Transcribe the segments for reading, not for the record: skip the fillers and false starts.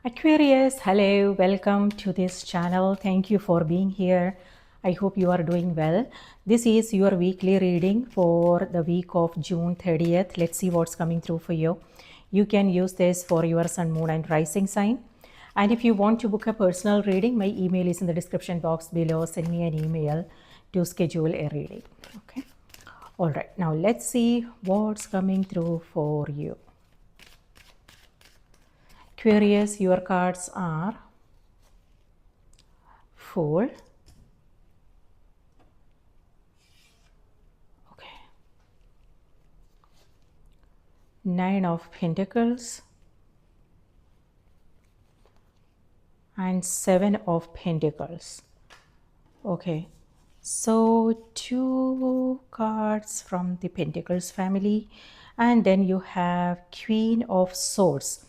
Aquarius, hello, welcome to this channel. Thank you for being here. I hope you are doing well. This is your weekly reading for the week of June 30th. Let's see what's coming through for you. You can use this for your sun, moon, and rising sign. And if you want to book a personal reading, my email is in the description box below. Send me an email to schedule a reading. Okay. All right. Now let's see what's coming through for you. Aquarius, your cards are Fool, okay, Nine of Pentacles and Seven of Pentacles. Okay, so two cards from the Pentacles family, and then you have Queen of Swords.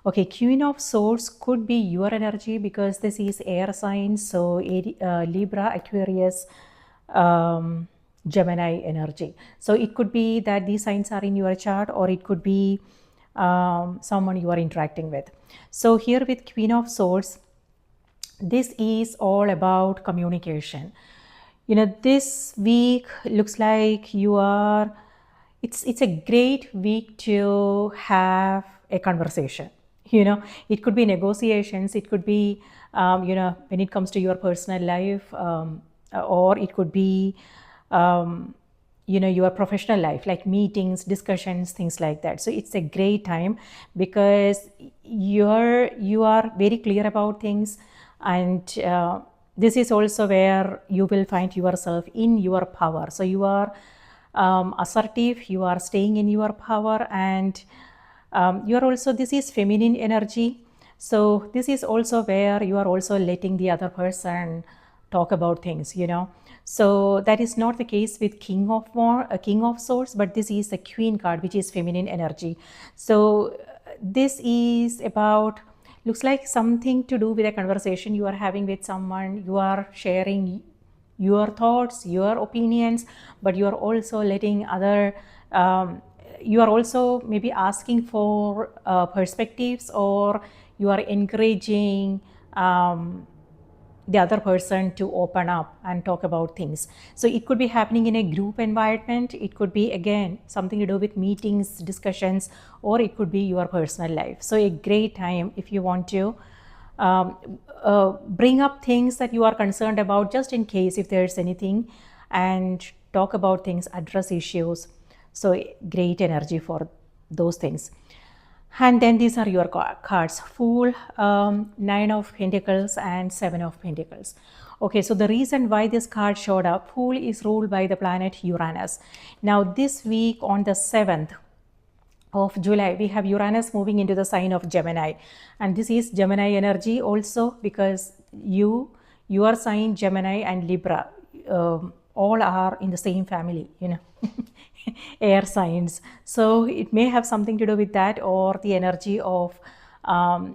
Okay, Queen of Swords could be your energy because this is air sign, so Libra, Aquarius, Gemini energy. So it could be that these signs are in your chart, or it could be someone you are interacting with. So here with Queen of Swords, this is all about communication. You know, this week looks like you are, it's a great week to have a conversation. You know, it could be negotiations, it could be when it comes to your personal life, or it could be your professional life, like meetings, discussions, things like that. So it's a great time because you are very clear about things, and this is also where you will find yourself in your power. So you are assertive, you are staying in your power, and you are also, this is feminine energy. So this is also where you are also letting the other person talk about things, so that is not the case with King of Swords, but this is the Queen card, which is feminine energy. So this is about, looks like something to do with a conversation you are having with someone. You are sharing your thoughts, your opinions, but you are also letting other you are also maybe asking for perspectives, or you are encouraging the other person to open up and talk about things. So it could be happening in a group environment, it could be again something to do with meetings, discussions, or it could be your personal life. So a great time if you want to bring up things that you are concerned about, just in case if there's anything, and talk about things, address issues. So great energy for those things. And then these are your cards: Fool, Nine of Pentacles, and Seven of Pentacles. Okay, so the reason why this card showed up, Fool is ruled by the planet Uranus. Now this week on the 7th of July, we have Uranus moving into the sign of Gemini, and this is Gemini energy also, because your sign, Gemini and Libra, all are in the same family, air signs. So it may have something to do with that, or the energy of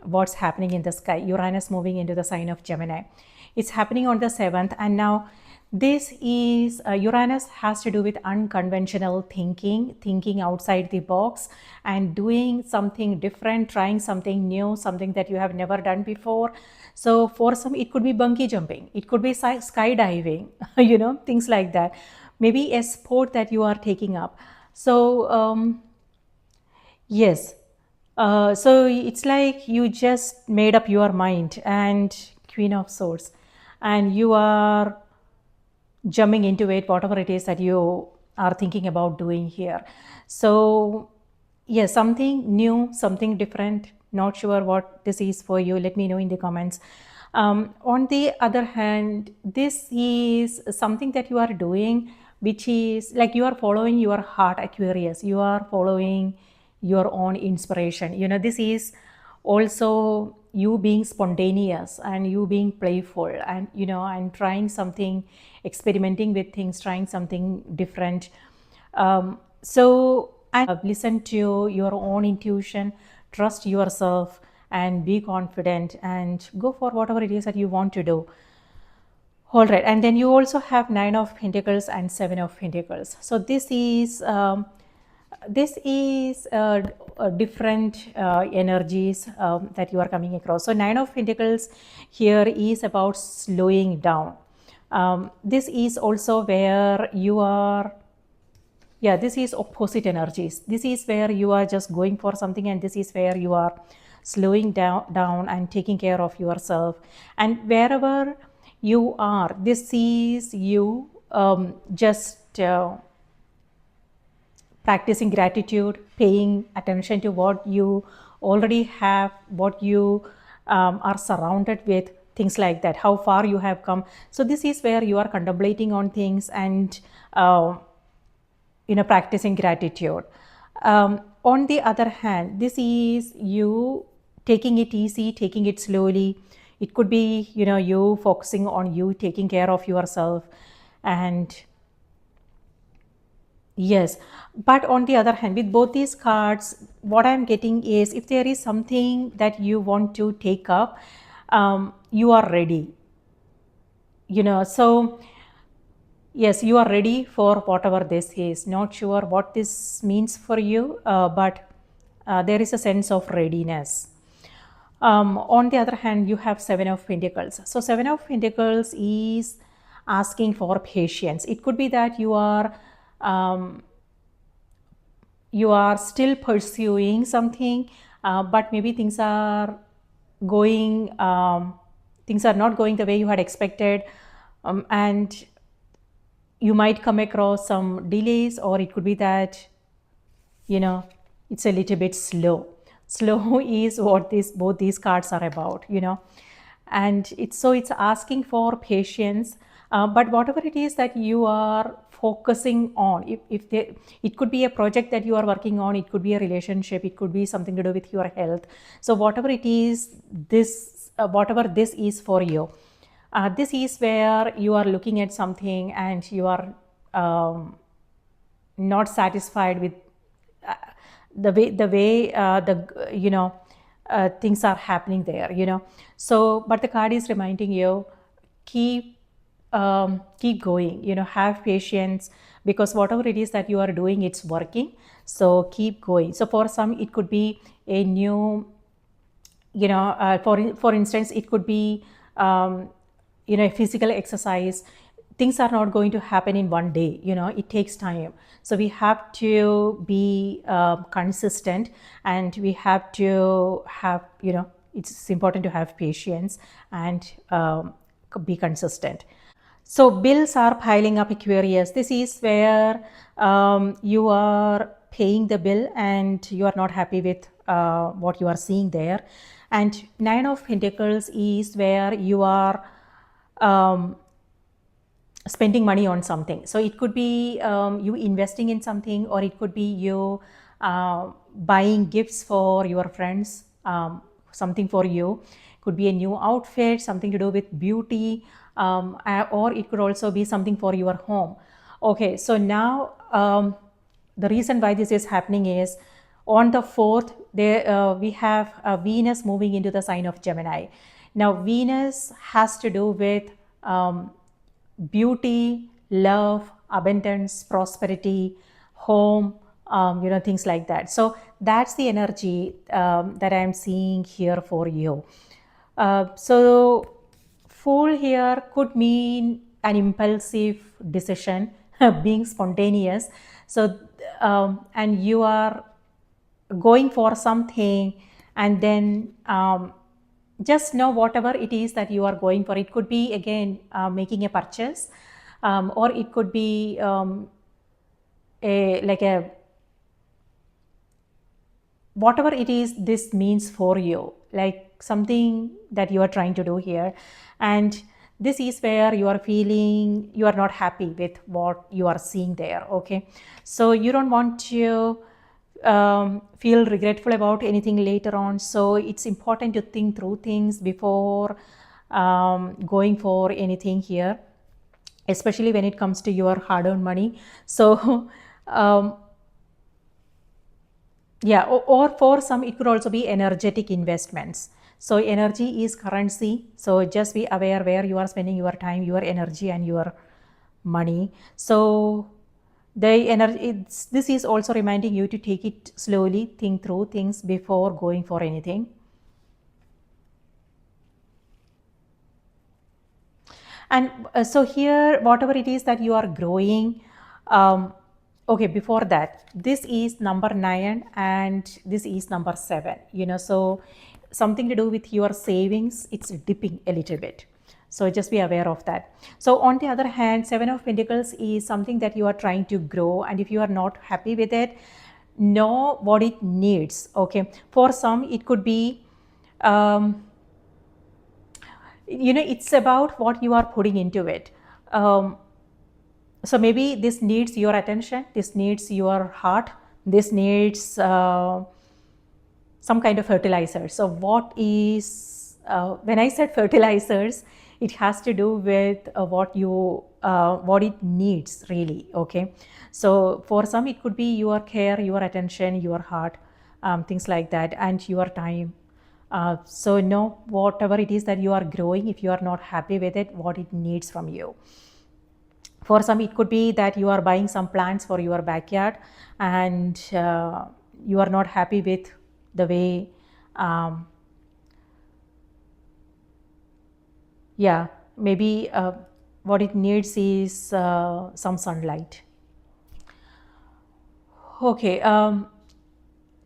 what's happening in the sky. Uranus moving into the sign of Gemini. It's happening on the 7th, and now this is Uranus has to do with unconventional thinking outside the box, and doing something different, trying something new, something that you have never done before. So for some, it could be bungee jumping, it could be skydiving, things like that. Maybe a sport that you are taking up. So yes, so it's like you just made up your mind, and Queen of Swords, and you are jumping into it, whatever it is that you are thinking about doing here. So yes, something new, something different. Not sure what this is for you, let me know in the comments. On the other hand, this is something that you are doing, which is like you are following your heart, Aquarius. You are following your own inspiration. This is also you being spontaneous, and you being playful, and and trying something, experimenting with things, trying something different. So and listen to your own intuition, trust yourself, and be confident, and go for whatever it is that you want to do. All right, and then you also have Nine of Pentacles and Seven of Pentacles. So this is This is different energies that you are coming across. So Nine of Pentacles here is about slowing down. This is also where you are, yeah, this is opposite energies. This is where you are just going for something, and this is where you are slowing down and taking care of yourself. And wherever you are, this is you just practicing gratitude, paying attention to what you already have, what you are surrounded with, things like that, how far you have come. So this is where you are contemplating on things and practicing gratitude. On the other hand, this is you taking it easy, taking it slowly. It could be you focusing on you taking care of yourself. And yes, but on the other hand, with both these cards, what I'm getting is if there is something that you want to take up, you are ready. So yes, you are ready for whatever this is. Not sure what this means for you, but there is a sense of readiness. On the other hand, you have Seven of Pentacles. So Seven of Pentacles is asking for patience. It could be that um, you are still pursuing something, but maybe things are going things are not going the way you had expected, and you might come across some delays, or it could be that it's a little bit slow is what both these cards are about. And it's asking for patience. But whatever it is that you are focusing on, it could be a project that you are working on, it could be a relationship, it could be something to do with your health. So whatever it is, whatever this is for you, this is where you are looking at something and you are not satisfied with uh, the way things are happening there. So but the card is reminding you, keep going, have patience, because whatever it is that you are doing, it's working. So keep going. So for some it could be a new, for instance, it could be a physical exercise. Things are not going to happen in one day. It takes time. So we have to be consistent, and we have to have, it's important to have patience and be consistent. So bills are piling up, Aquarius. This is where you are paying the bill and you are not happy with what you are seeing there. And Nine of Pentacles is where you are spending money on something. So it could be you investing in something, or it could be you buying gifts for your friends, something for you. Could be a new outfit, something to do with beauty, or it could also be something for your home. Okay, so now the reason why this is happening is on the 4th, we have Venus moving into the sign of Gemini. Now, Venus has to do with beauty, love, abundance, prosperity, home, things like that. So that's the energy that I'm seeing here for you. So Fool here could mean an impulsive decision, being spontaneous. So and you are going for something, and then just know whatever it is that you are going for. It could be again making a purchase, or it could be a whatever it is this means for you, like something that you are trying to do here. And this is where you are feeling you are not happy with what you are seeing there. Okay, so you don't want to feel regretful about anything later on. So it's important to think through things before going for anything here, especially when it comes to your hard-earned money. So yeah, or for some it could also be energetic investments. So energy is currency, so just be aware where you are spending your time, your energy, and your money. So The energy, this is also reminding you to take it slowly, think through things before going for anything. And so here, whatever it is that you are growing, okay, before that, this is number 9 and this is number 7, so something to do with your savings, it's dipping a little bit. So just be aware of that. So on the other hand, 7 of Pentacles is something that you are trying to grow, and if you are not happy with it, know what it needs. Okay, for some it could be it's about what you are putting into it. So maybe this needs your attention, this needs your heart, this needs some kind of fertilizer. So what is when I said fertilizers, it has to do with what it needs really. Okay, so for some it could be your care, your attention, your heart, things like that, and your time. So know whatever it is that you are growing, if you are not happy with it, what it needs from you. For some it could be that you are buying some plants for your backyard, and you are not happy with the way maybe what it needs is some sunlight. Okay,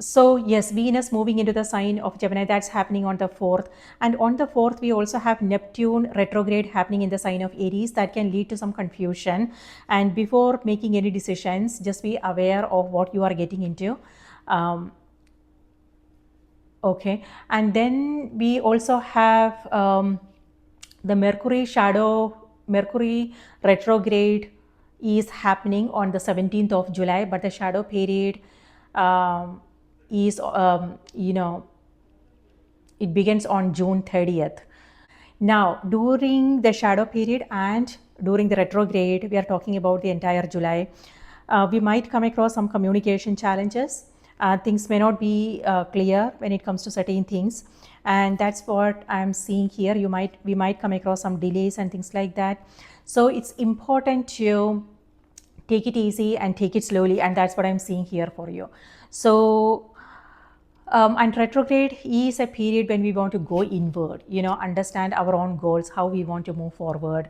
so yes, Venus moving into the sign of Gemini, that's happening on the 4th. And on the 4th, we also have Neptune retrograde happening in the sign of Aries. That can lead to some confusion. And before making any decisions, just be aware of what you are getting into. Okay, and then we also have the Mercury retrograde is happening on the 17th of July, but the shadow period is, it begins on June 30th. Now, during the shadow period and during the retrograde, we are talking about the entire July, we might come across some communication challenges. Things may not be clear when it comes to certain things, and that's what I'm seeing here. We might come across some delays and things like that. So it's important to take it easy and take it slowly, and that's what I'm seeing here for you. So and retrograde is a period when we want to go inward, understand our own goals, how we want to move forward,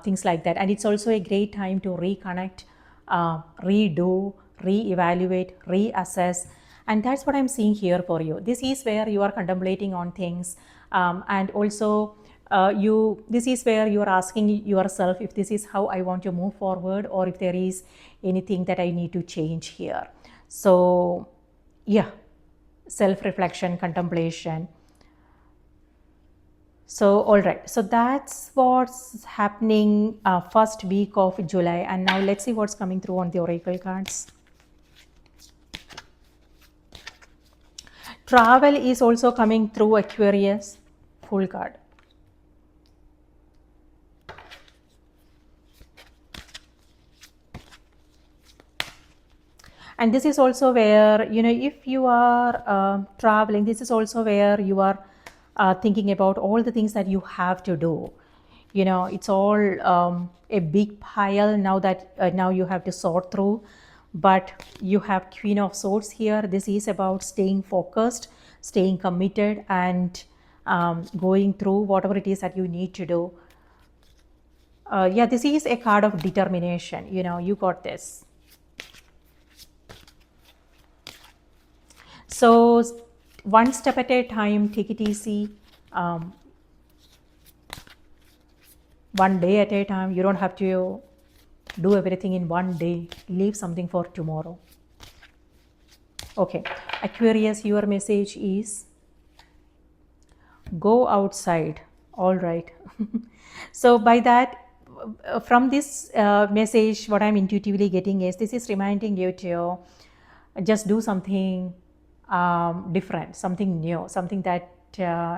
things like that. And it's also a great time to reconnect, redo, reevaluate, reassess. And that's what I'm seeing here for you. This is where you are contemplating on things, and also this is where you are asking yourself if this is how I want to move forward, or if there is anything that I need to change here. So yeah, self-reflection, contemplation. So all right, so that's what's happening first week of July. And now let's see what's coming through on the oracle cards. Travel is also coming through, Aquarius, full card. And this is also where, if you are traveling, this is also where you are thinking about all the things that you have to do. It's all a big pile now that now you have to sort through. But you have Queen of Swords here. This is about staying focused, staying committed, and going through whatever it is that you need to do. This is a card of determination. You got this. So one step at a time, take it easy. One day at a time. You don't have to do everything in one day. Leave something for tomorrow. Okay, Aquarius, your message is go outside. All right. So by that, from this message, what I'm intuitively getting is this is reminding you to just do something different, something new, something that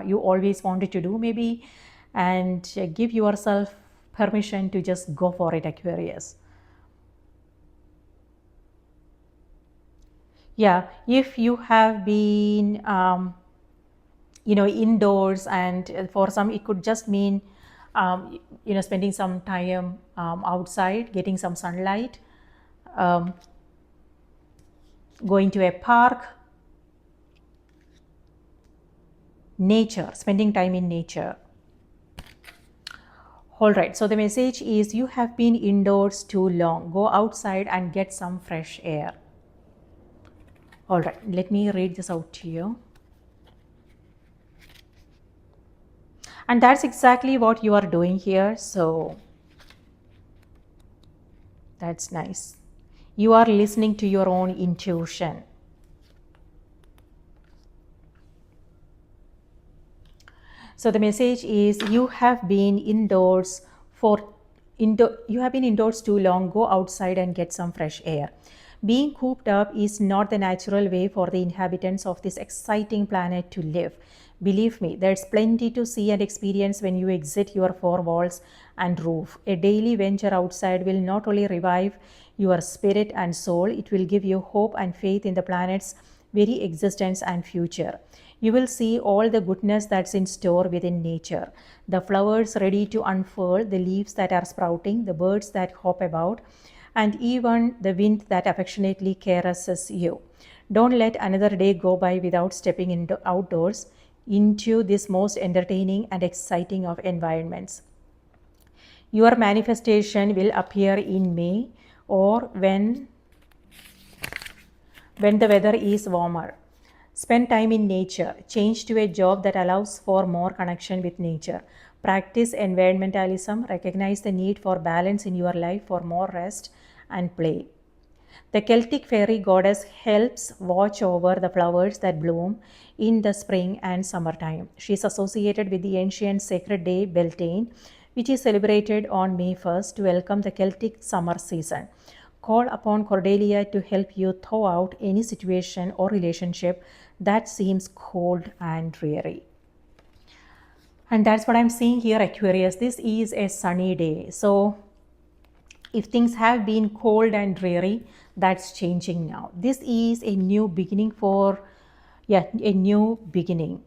you always wanted to do maybe, and give yourself permission to just go for it, Aquarius. Yeah, if you have been indoors, and for some it could just mean spending some time outside, getting some sunlight, going to a park, nature, spending time in nature. All right, so the message is you have been indoors too long. Go outside and get some fresh air. All right, let me read this out to you. And that's exactly what you are doing here. So that's nice. You are listening to your own intuition. So the message is you have been indoors too long. Go outside and get some fresh air. Being cooped up is not the natural way for the inhabitants of this exciting planet to live. Believe me, there's plenty to see and experience when you exit your four walls and roof. A daily venture outside will not only revive your spirit and soul, it will give you hope and faith in the planet's very existence and future. You will see all the goodness that's in store within nature. The flowers ready to unfurl, the leaves that are sprouting, the birds that hop about, and even the wind that affectionately caresses you. Don't let another day go by without stepping outdoors into this most entertaining and exciting of environments. Your manifestation will appear in May or when the weather is warmer. Spend time in nature. Change to a job that allows for more connection with nature. Practice environmentalism. Recognize the need for balance in your life for more rest and play. The Celtic fairy goddess helps watch over the flowers that bloom in the spring and summertime. She is associated with the ancient sacred day Beltane, which is celebrated on May 1st to welcome the Celtic summer season. Call upon Cordelia to help you thaw out any situation or relationship that seems cold and dreary. And that's what I'm seeing here, Aquarius. This is a sunny day. So if things have been cold and dreary, that's changing now. This is a new beginning a new beginning.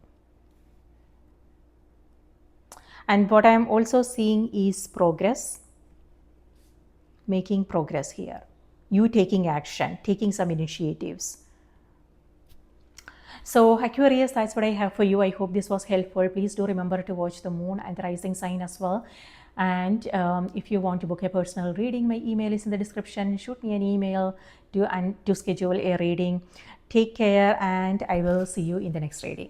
And what I'm also seeing is progress, making progress here. You taking action, taking some initiatives. So Aquarius, that's what I have for you. I hope this was helpful. Please do remember to watch the moon and the rising sign as well. And if you want to book a personal reading, my email is in the description. Shoot me an email to schedule a reading. Take care, and I will see you in the next reading.